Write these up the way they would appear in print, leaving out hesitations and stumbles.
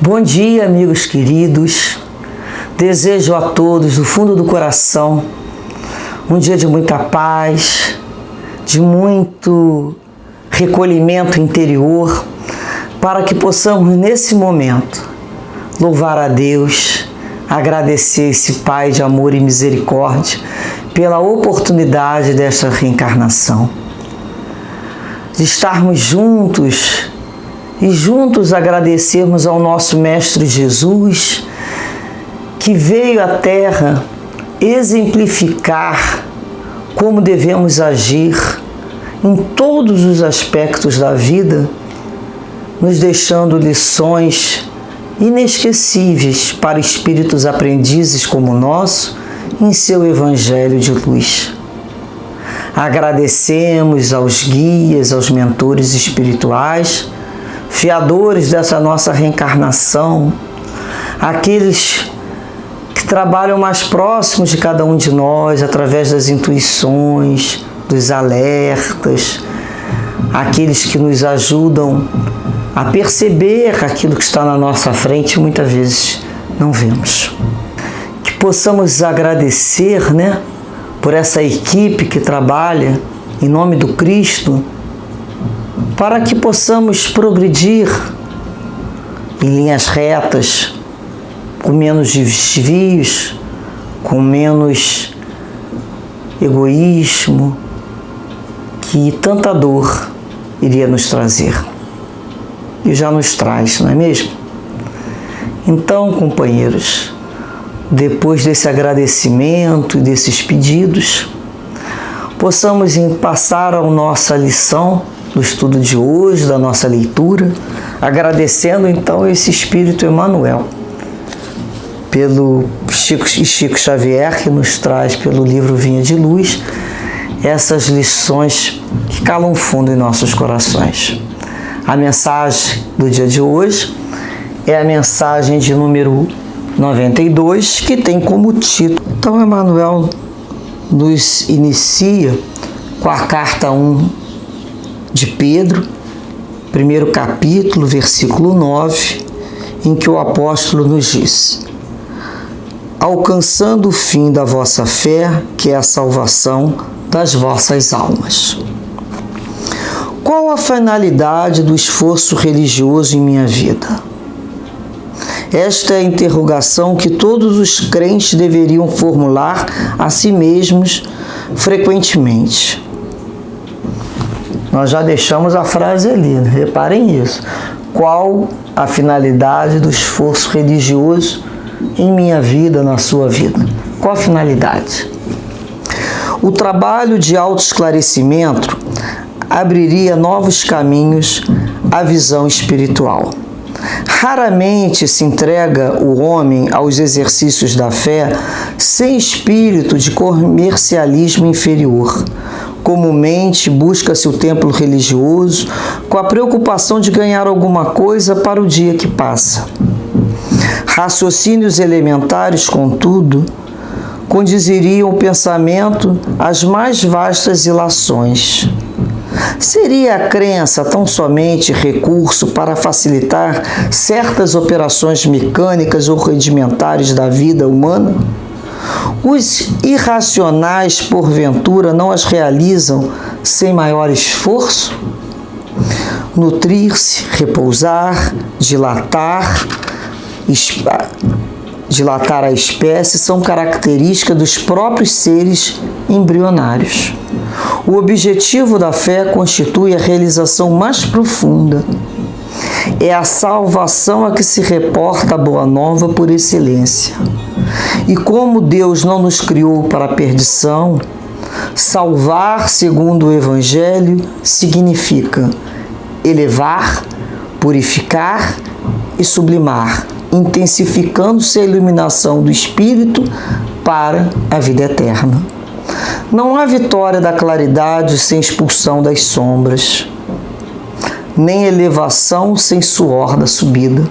Bom dia, amigos queridos. Desejo a todos, do fundo do coração, um dia de muita paz, de muito recolhimento interior, para que possamos, nesse momento, louvar a Deus, agradecer esse Pai de amor e misericórdia pela oportunidade desta reencarnação, de estarmos juntos e juntos agradecermos ao nosso Mestre Jesus, que veio à Terra exemplificar como devemos agir em todos os aspectos da vida, nos deixando lições inesquecíveis para espíritos aprendizes como o nosso em seu Evangelho de luz. Agradecemos aos guias, aos mentores espirituais, fiadores dessa nossa reencarnação, aqueles que trabalham mais próximos de cada um de nós através das intuições, dos alertas, aqueles que nos ajudam a perceber aquilo que está na nossa frente e muitas vezes não vemos. Que possamos agradecer, por essa equipe que trabalha em nome do Cristo, para que possamos progredir em linhas retas, com menos desvios, com menos egoísmo, que tanta dor iria nos trazer. E já nos traz, não é mesmo? Então, companheiros, depois desse agradecimento e desses pedidos, possamos passar a nossa lição do estudo de hoje, da nossa leitura, agradecendo então esse Espírito Emmanuel, pelo Chico Xavier, que nos traz pelo livro Vinha de Luz, essas lições que calam fundo em nossos corações. A mensagem do dia de hoje é a mensagem de número 92, que tem como título. Então, Emmanuel nos inicia com a carta 1 de Pedro, primeiro capítulo, versículo 9, em que o apóstolo nos diz: alcançando o fim da vossa fé, que é a salvação das vossas almas. Qual a finalidade do esforço religioso em minha vida? Esta é a interrogação que todos os crentes deveriam formular a si mesmos frequentemente. Nós já deixamos a frase ali, reparem isso. Qual a finalidade do esforço religioso em minha vida, na sua vida? Qual a finalidade? O trabalho de autoesclarecimento abriria novos caminhos à visão espiritual. Raramente se entrega o homem aos exercícios da fé sem espírito de comercialismo inferior. Comumente busca-se o templo religioso com a preocupação de ganhar alguma coisa para o dia que passa. Raciocínios elementares, contudo, conduziriam o pensamento às mais vastas ilações. Seria a crença tão somente recurso para facilitar certas operações mecânicas ou rudimentares da vida humana? Os irracionais, porventura, não as realizam sem maior esforço? Nutrir-se, repousar, dilatar a espécie são características dos próprios seres embrionários. O objetivo da fé constitui a realização mais profunda. É a salvação a que se reporta a boa nova por excelência. E como Deus não nos criou para a perdição, salvar, segundo o Evangelho, significa elevar, purificar e sublimar, intensificando-se a iluminação do Espírito para a vida eterna. Não há vitória da claridade sem expulsão das sombras, nem elevação sem suor da subida.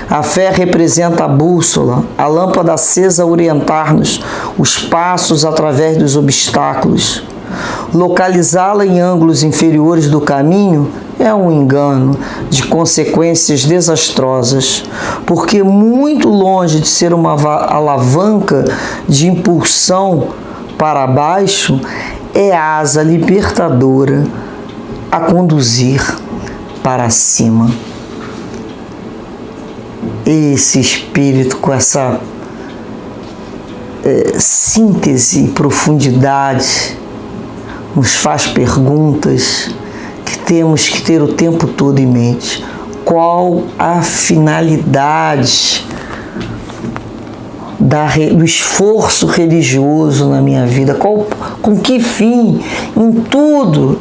A fé representa a bússola, a lâmpada acesa a orientar-nos os passos através dos obstáculos. Localizá-la em ângulos inferiores do caminho é um engano de consequências desastrosas, porque muito longe de ser uma alavanca de impulsão para baixo, é asa libertadora a conduzir para cima. Esse espírito com essa síntese e profundidade nos faz perguntas que temos que ter o tempo todo em mente. Qual a finalidade do esforço religioso na minha vida? Com que fim? Em tudo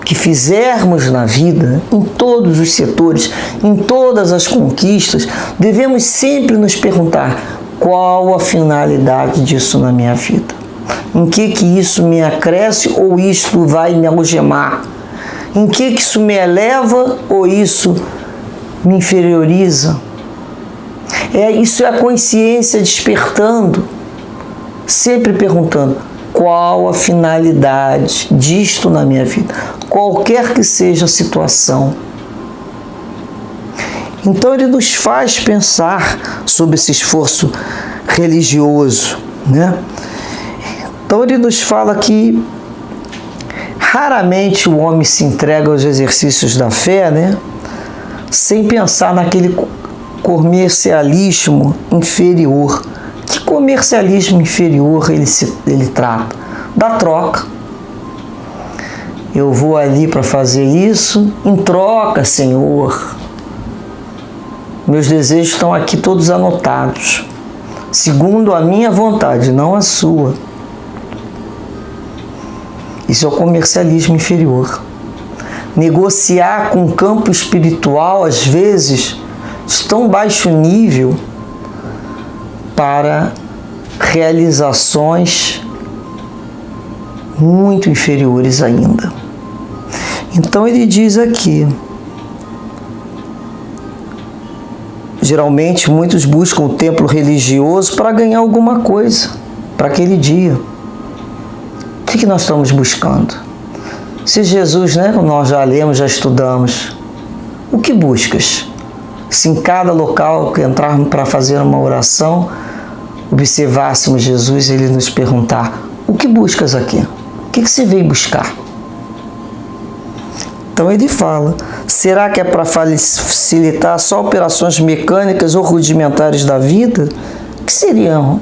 que fizermos na vida, em todos os setores, em todas as conquistas, devemos sempre nos perguntar: qual a finalidade disso na minha vida? Em que isso me acresce ou isso vai me algemar? Em que isso me eleva ou isso me inferioriza? Isso é a consciência despertando, sempre perguntando: qual a finalidade disto na minha vida? Qualquer que seja a situação. Então ele nos faz pensar sobre esse esforço religioso, né? Então ele nos fala que raramente o homem se entrega aos exercícios da fé, né? Sem pensar naquele comercialismo inferior. Que comercialismo inferior ele trata? Da troca. Eu vou ali para fazer isso, em troca, Senhor. Meus desejos estão aqui todos anotados, segundo a minha vontade, não a sua. Isso é o comercialismo inferior. Negociar com o campo espiritual, às vezes, de tão baixo nível para realizações muito inferiores ainda. Então ele diz aqui: geralmente muitos buscam o templo religioso para ganhar alguma coisa para aquele dia. O que nós estamos buscando? Se Jesus, né, como nós já lemos, já estudamos, o que buscas? Se em cada local que entrarmos para fazer uma oração, observássemos Jesus, ele nos perguntar: o que buscas aqui? O que você veio buscar? Então ele fala: será que é para facilitar só operações mecânicas ou rudimentares da vida? O que seriam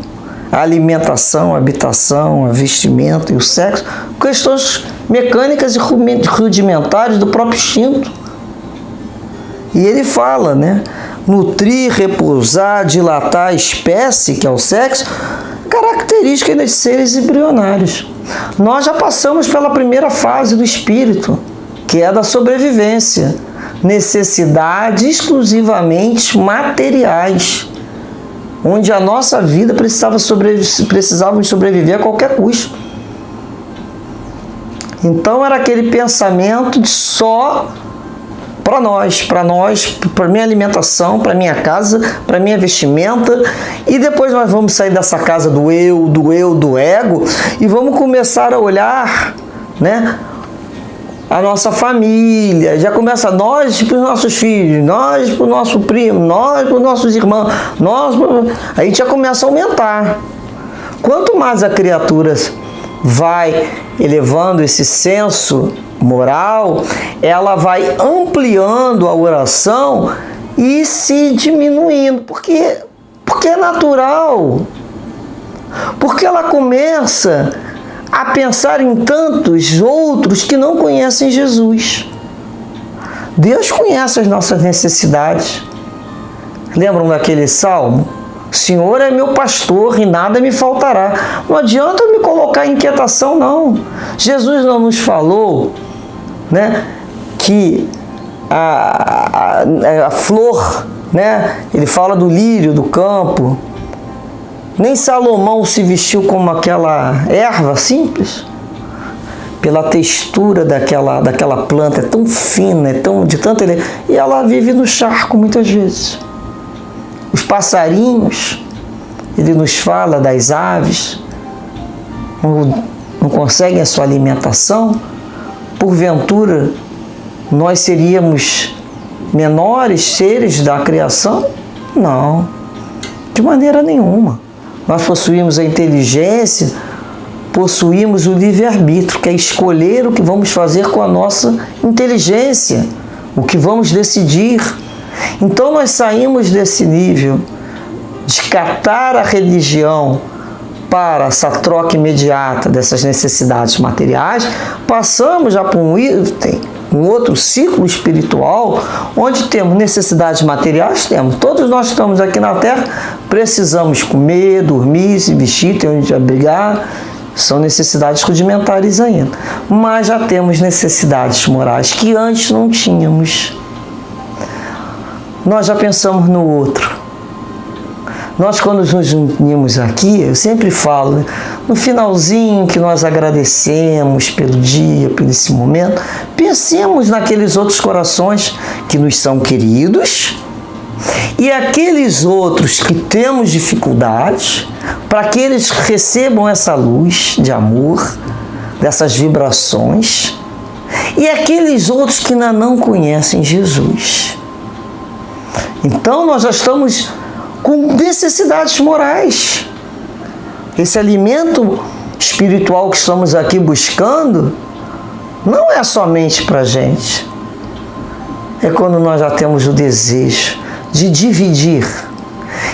a alimentação, a habitação, a vestimenta e o sexo? Questões mecânicas e rudimentares do próprio instinto. E ele fala, né? Nutrir, repousar, dilatar a espécie, que é o sexo, característica de seres embrionários. Nós já passamos pela primeira fase do espírito, que é a da sobrevivência. Necessidades exclusivamente materiais, onde a nossa vida precisávamos sobreviver a qualquer custo. Então era aquele pensamento de só para nós, para minha alimentação, para minha casa, para minha vestimenta, e depois nós vamos sair dessa casa do ego, e vamos começar a olhar, né, a nossa família. Já começa nós para os nossos filhos, nós para o nosso primo, nós para os nossos irmãos, a gente já começa a aumentar. Quanto mais a criatura vai elevando esse senso moral, ela vai ampliando a oração e se diminuindo, porque é natural, porque ela começa a pensar em tantos outros que não conhecem Jesus. Deus conhece as nossas necessidades. Lembram daquele salmo? O Senhor é meu pastor e nada me faltará. Não adianta eu me colocar em inquietação, não. Jesus não nos falou, né, que a flor, né, ele fala do lírio do campo. Nem Salomão se vestiu como aquela erva simples. Pela textura daquela planta, é tão fina, e ela vive no charco muitas vezes. Os passarinhos, ele nos fala das aves, não conseguem a sua alimentação, porventura nós seríamos menores seres da criação? Não, de maneira nenhuma. Nós possuímos a inteligência, possuímos o livre-arbítrio, que é escolher o que vamos fazer com a nossa inteligência, o que vamos decidir. Então nós saímos desse nível de catar a religião para essa troca imediata dessas necessidades materiais, passamos já para um outro ciclo espiritual, onde temos necessidades materiais, temos. Todos nós estamos aqui na Terra, precisamos comer, dormir, se vestir, ter onde abrigar, são necessidades rudimentares ainda. Mas já temos necessidades morais que antes não tínhamos. Nós já pensamos no outro. Nós, quando nos unimos aqui, eu sempre falo, no finalzinho que nós agradecemos pelo dia, por esse momento, pensemos naqueles outros corações que nos são queridos e aqueles outros que temos dificuldades, para que eles recebam essa luz de amor, dessas vibrações, e aqueles outros que ainda não conhecem Jesus. Então, nós já estamos com necessidades morais. Esse alimento espiritual que estamos aqui buscando não é somente para a gente. É quando nós já temos o desejo de dividir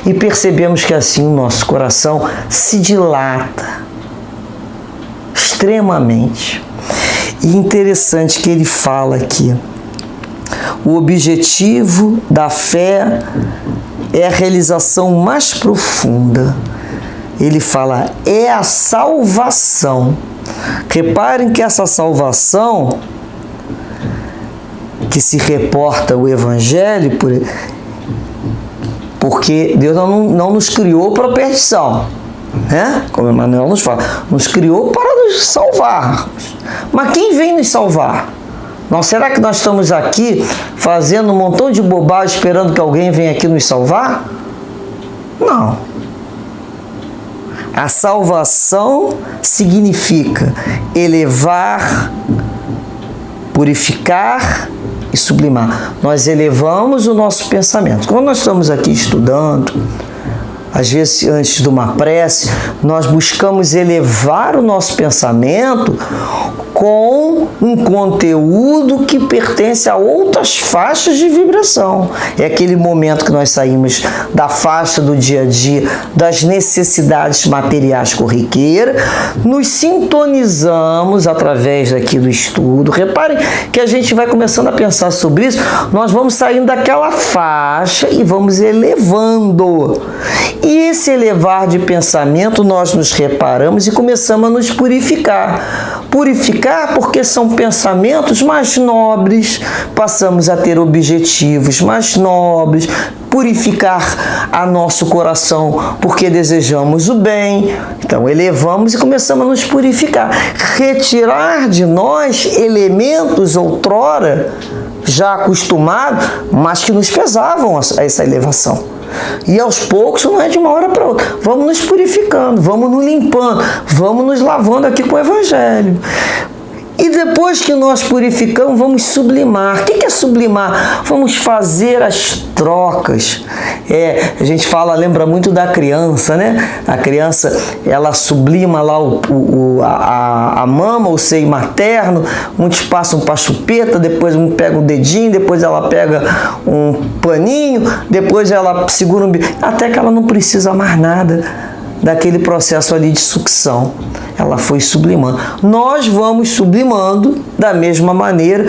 e percebemos que assim o nosso coração se dilata extremamente. E interessante que ele fala aqui, o objetivo da fé é a realização mais profunda. Ele fala, é a salvação. Reparem que essa salvação, que se reporta o Evangelho, porque Deus não nos criou para a perdição, né? Como Emmanuel nos fala, nos criou para nos salvar. Mas quem vem nos salvar? Será que nós estamos aqui fazendo um montão de bobagem esperando que alguém venha aqui nos salvar? Não. A salvação significa elevar, purificar e sublimar. Nós elevamos o nosso pensamento. Quando nós estamos aqui estudando, às vezes antes de uma prece, nós buscamos elevar o nosso pensamento com um conteúdo que pertence a outras faixas de vibração. É aquele momento que nós saímos da faixa do dia a dia, das necessidades materiais corriqueiras, nos sintonizamos através daqui do estudo. Reparem que a gente vai começando a pensar sobre isso, nós vamos saindo daquela faixa e vamos elevando. E esse elevar de pensamento, nós nos reparamos e começamos a nos purificar. Purificar porque são pensamentos mais nobres, passamos a ter objetivos mais nobres, purificar a nosso coração porque desejamos o bem. Então elevamos e começamos a nos purificar. Retirar de nós elementos outrora já acostumados, mas que nos pesavam a essa elevação. E aos poucos, não é de uma hora para outra, vamos nos purificando, vamos nos limpando, vamos nos lavando aqui com o Evangelho. E depois que nós purificamos, vamos sublimar. O que é sublimar? Vamos fazer as trocas. A gente fala, lembra muito da criança, né? A criança, ela sublima lá a mama, o seio materno, muitos passam para a chupeta, depois um pega o dedinho, depois ela pega um paninho, depois ela segura até que ela não precisa mais nada daquele processo ali de sucção. Ela foi sublimando. Nós vamos sublimando da mesma maneira.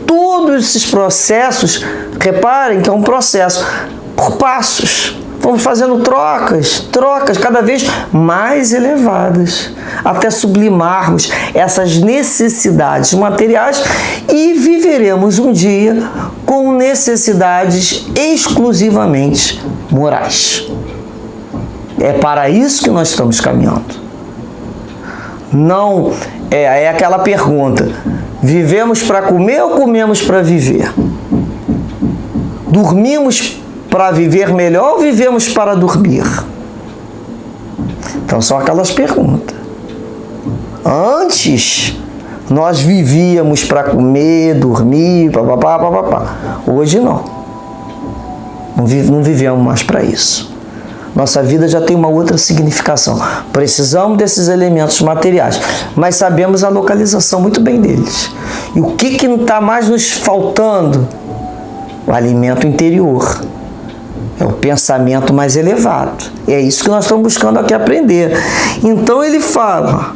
Todos esses processos, reparem que é um processo por passos. Vamos fazendo trocas cada vez mais elevadas, até sublimarmos essas necessidades materiais e viveremos um dia com necessidades exclusivamente morais. É para isso que nós estamos caminhando. Não é aquela pergunta: vivemos para comer ou comemos para viver? Dormimos para viver melhor ou vivemos para dormir? Então são aquelas perguntas. Antes, nós vivíamos para comer, dormir, papapá, papapá. Hoje não. Não vivemos mais para isso. Nossa vida já tem uma outra significação. Precisamos desses elementos materiais, mas sabemos a localização muito bem deles. E o que não está mais nos faltando? O alimento interior. É o pensamento mais elevado. E é isso que nós estamos buscando aqui aprender. Então ele fala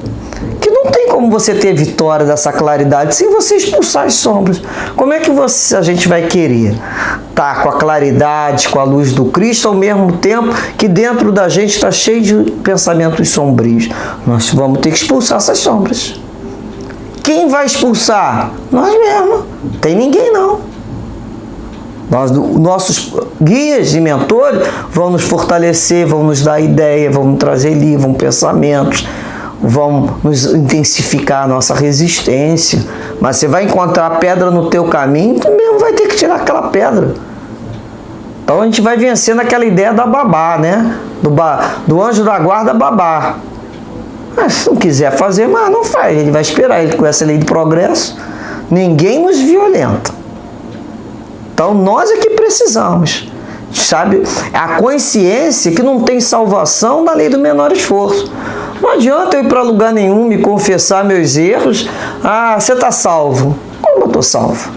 que não tem como você ter vitória dessa claridade sem você expulsar as sombras. Como é que a gente vai querer estar com a claridade, com a luz do Cristo, ao mesmo tempo que dentro da gente está cheio de pensamentos sombrios? Nós vamos ter que expulsar essas sombras. Quem vai expulsar? Nós mesmos. Não tem ninguém não. Nossos guias e mentores vão nos fortalecer, vão nos dar ideia, vão nos trazer livros, pensamentos, vão nos intensificar a nossa resistência. Mas você vai encontrar pedra no teu caminho, tu mesmo vai ter que tirar aquela pedra. Então a gente vai vencendo aquela ideia da babá, né? Do anjo da guarda babá. Mas se não quiser fazer, mas não faz. Ele vai esperar, ele com essa lei de progresso. Ninguém nos violenta. Então nós é que precisamos, sabe? A consciência que não tem salvação na lei do menor esforço. Não adianta eu ir para lugar nenhum, me confessar meus erros. Ah, você está salvo. Como eu estou salvo?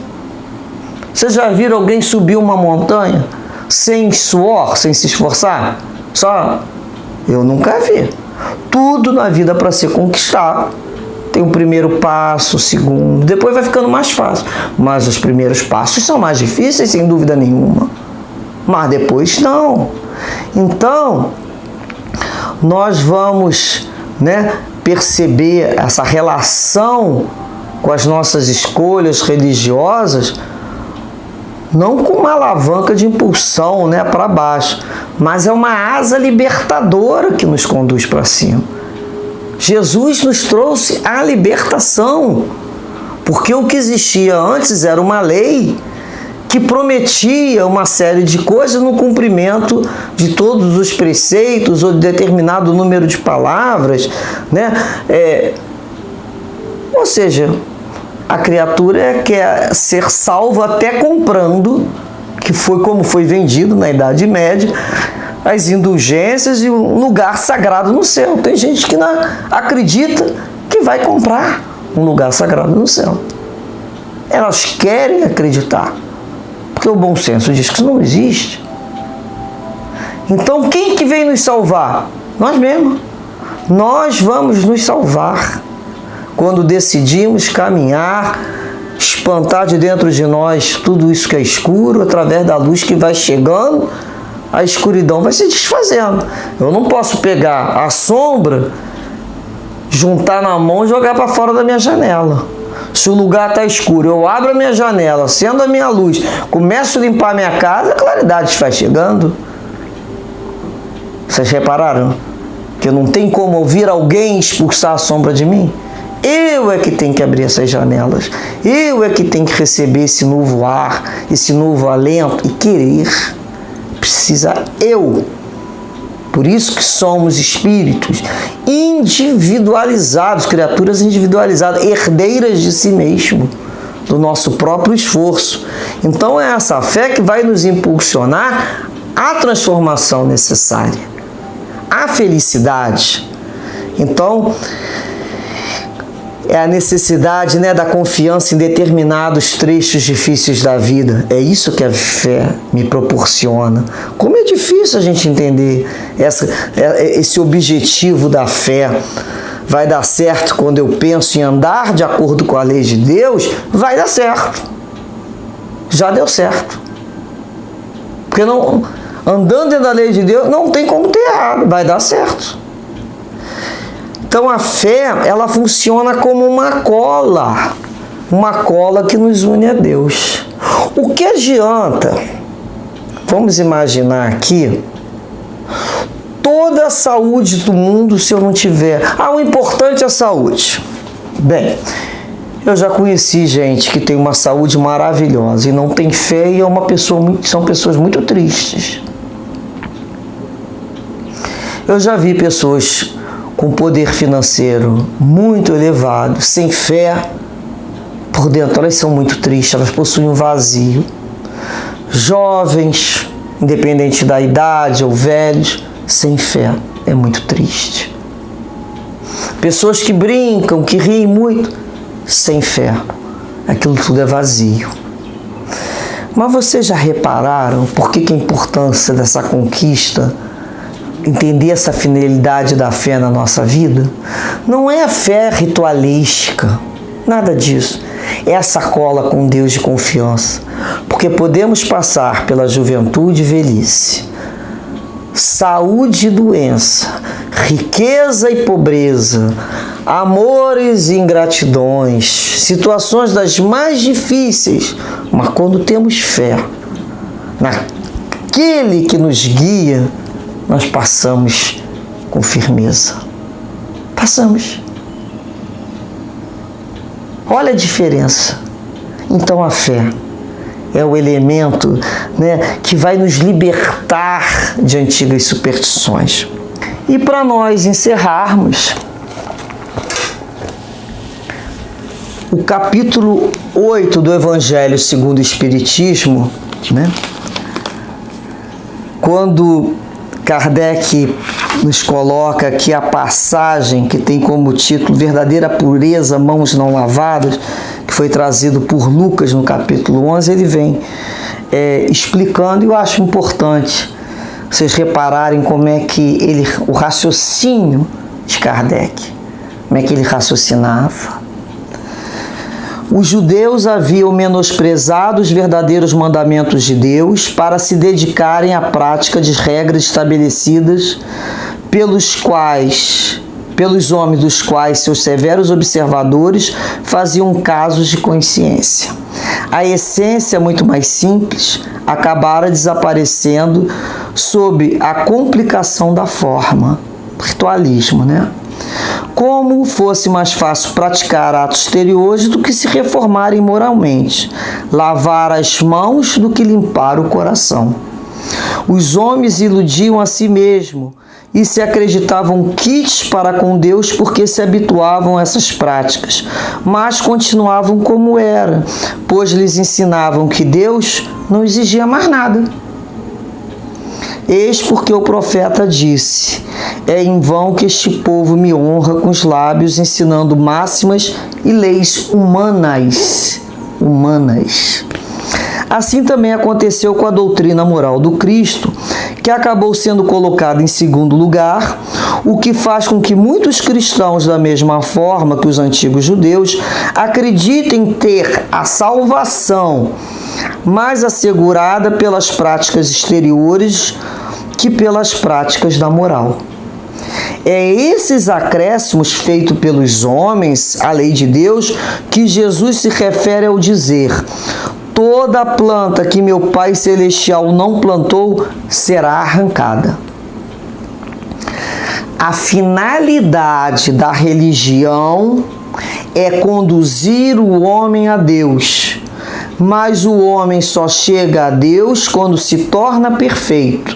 Vocês já viram alguém subir uma montanha sem suor, sem se esforçar? Só eu nunca vi. Tudo na vida para ser conquistado. Tem o primeiro passo, o segundo, depois vai ficando mais fácil. Mas os primeiros passos são mais difíceis, sem dúvida nenhuma. Mas depois não. Então, nós vamos, perceber essa relação com as nossas escolhas religiosas, não com uma alavanca de impulsão para baixo, mas é uma asa libertadora que nos conduz para cima. Jesus nos trouxe a libertação, porque o que existia antes era uma lei que prometia uma série de coisas no cumprimento de todos os preceitos ou de determinado número de palavras, ou seja, a criatura quer ser salva até comprando, que foi como foi vendido na Idade Média, as indulgências e um lugar sagrado no céu. Tem gente que não acredita que vai comprar um lugar sagrado no céu. Elas querem acreditar, porque o bom senso diz que isso não existe. Então quem que vem nos salvar? Nós mesmos. Nós vamos nos salvar quando decidimos caminhar, espantar de dentro de nós tudo isso que é escuro, através da luz que vai chegando, a escuridão vai se desfazendo. Eu não posso pegar a sombra, juntar na mão e jogar para fora da minha janela. Se o lugar está escuro, eu abro a minha janela, acendo a minha luz, começo a limpar a minha casa, a claridade vai chegando. Vocês repararam? Que não tem como ouvir alguém expulsar a sombra de mim? Eu é que tenho que abrir essas janelas. Eu é que tenho que receber esse novo ar, esse novo alento e querer. Precisa eu. Por isso que somos espíritos individualizados, criaturas individualizadas, herdeiras de si mesmo, do nosso próprio esforço. Então é essa fé que vai nos impulsionar à transformação necessária, à felicidade. Então, é a necessidade da confiança em determinados trechos difíceis da vida. É isso que a fé me proporciona. Como é difícil a gente entender esse objetivo da fé. Vai dar certo quando eu penso em andar de acordo com a lei de Deus? Vai dar certo. Já deu certo. Porque não, andando dentro da lei de Deus, não tem como ter errado. Vai dar certo. Então a fé, ela funciona como uma cola que nos une a Deus. O que adianta, vamos imaginar aqui, toda a saúde do mundo se eu não tiver... o importante é a saúde. Bem, eu já conheci gente que tem uma saúde maravilhosa e não tem fé e são pessoas muito tristes. Eu já vi pessoas com poder financeiro muito elevado, sem fé, por dentro elas são muito tristes, elas possuem um vazio. Jovens, independente da idade ou velhos, sem fé, é muito triste. Pessoas que brincam, que riem muito, sem fé, aquilo tudo é vazio. Mas vocês já repararam por que a importância dessa conquista, entender essa finalidade da fé na nossa vida? Não é a fé ritualística, nada disso. É a sacola com Deus de confiança, porque podemos passar pela juventude e velhice, saúde e doença, riqueza e pobreza, amores e ingratidões, situações das mais difíceis, mas quando temos fé naquele que nos guia, nós passamos com firmeza. Passamos. Olha a diferença. Então a fé é o elemento, que vai nos libertar de antigas superstições. E para nós encerrarmos, o capítulo 8 do Evangelho segundo o Espiritismo, quando Kardec nos coloca aqui a passagem que tem como título Verdadeira Pureza, Mãos Não Lavadas, que foi trazido por Lucas no capítulo 11, ele vem explicando, e eu acho importante vocês repararem como é que o raciocínio de Kardec, como é que ele raciocinava. Os judeus haviam menosprezado os verdadeiros mandamentos de Deus para se dedicarem à prática de regras estabelecidas pelos homens dos quais seus severos observadores faziam casos de consciência. A essência, muito mais simples, acabara desaparecendo sob a complicação da forma, ritualismo, Como fosse mais fácil praticar atos exteriores do que se reformarem moralmente, lavar as mãos do que limpar o coração. Os homens iludiam a si mesmos e se acreditavam quites para com Deus porque se habituavam a essas práticas, mas continuavam como era, pois lhes ensinavam que Deus não exigia mais nada. Eis porque o profeta disse: é em vão que este povo me honra com os lábios, ensinando máximas e leis humanas. Assim também aconteceu com a doutrina moral do Cristo, que acabou sendo colocada em segundo lugar, o que faz com que muitos cristãos, da mesma forma que os antigos judeus, acreditem ter a salvação mais assegurada pelas práticas exteriores que pelas práticas da moral. É esses acréscimos feitos pelos homens à lei de Deus que Jesus se refere ao dizer: toda planta que meu Pai Celestial não plantou será arrancada. A finalidade da religião é conduzir o homem a Deus, mas o homem só chega a Deus quando se torna perfeito.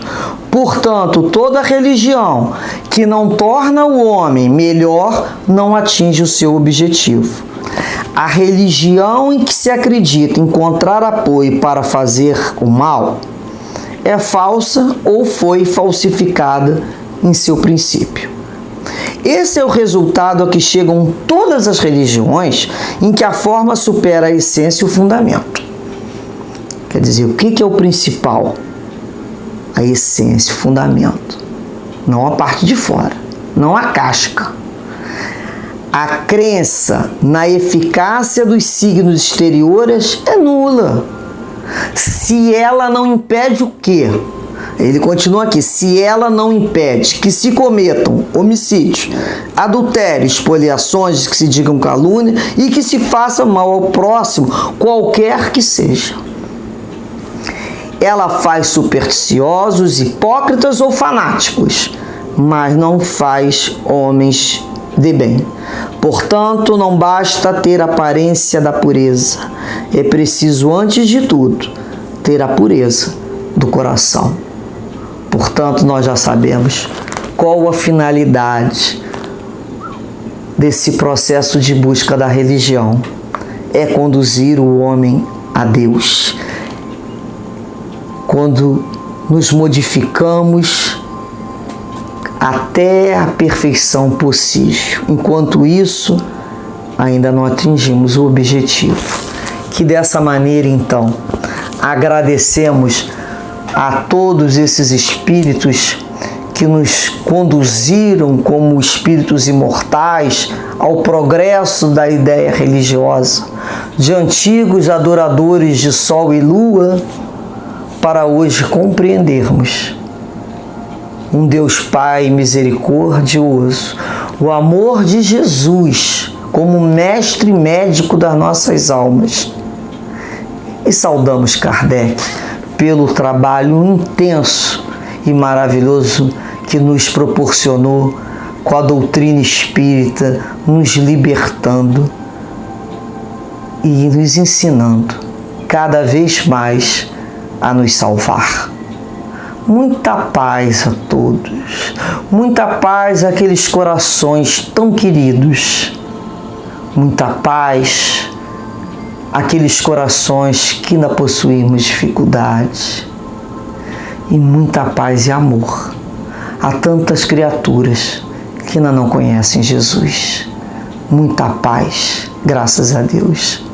Portanto, toda religião que não torna o homem melhor não atinge o seu objetivo. A religião em que se acredita encontrar apoio para fazer o mal é falsa ou foi falsificada em seu princípio. Esse é o resultado a que chegam todas as religiões em que a forma supera a essência e o fundamento. Quer dizer, o que é o principal? A essência, o fundamento. Não a parte de fora, não a casca. A crença na eficácia dos signos exteriores é nula. Se ela não impede o quê? Ele continua aqui: se ela não impede que se cometam homicídios, adultérios, espoliações, que se digam calúnia e que se faça mal ao próximo, qualquer que seja. Ela faz supersticiosos, hipócritas ou fanáticos, mas não faz homens de bem. Portanto, não basta ter a aparência da pureza, é preciso, antes de tudo, ter a pureza do coração. Portanto, nós já sabemos qual a finalidade desse processo de busca da religião é conduzir o homem a Deus. Quando nos modificamos até a perfeição possível. Enquanto isso, ainda não atingimos o objetivo. Que dessa maneira, então, agradecemos a todos esses espíritos que nos conduziram como espíritos imortais ao progresso da ideia religiosa, de antigos adoradores de sol e lua, para hoje compreendermos um Deus Pai misericordioso, o amor de Jesus como mestre médico das nossas almas. E saudamos Kardec pelo trabalho intenso e maravilhoso que nos proporcionou com a doutrina espírita, nos libertando e nos ensinando cada vez mais a nos salvar. Muita paz a todos, muita paz àqueles corações tão queridos, muita paz àqueles corações que ainda possuímos dificuldade, e muita paz e amor a tantas criaturas que ainda não conhecem Jesus. Muita paz, graças a Deus.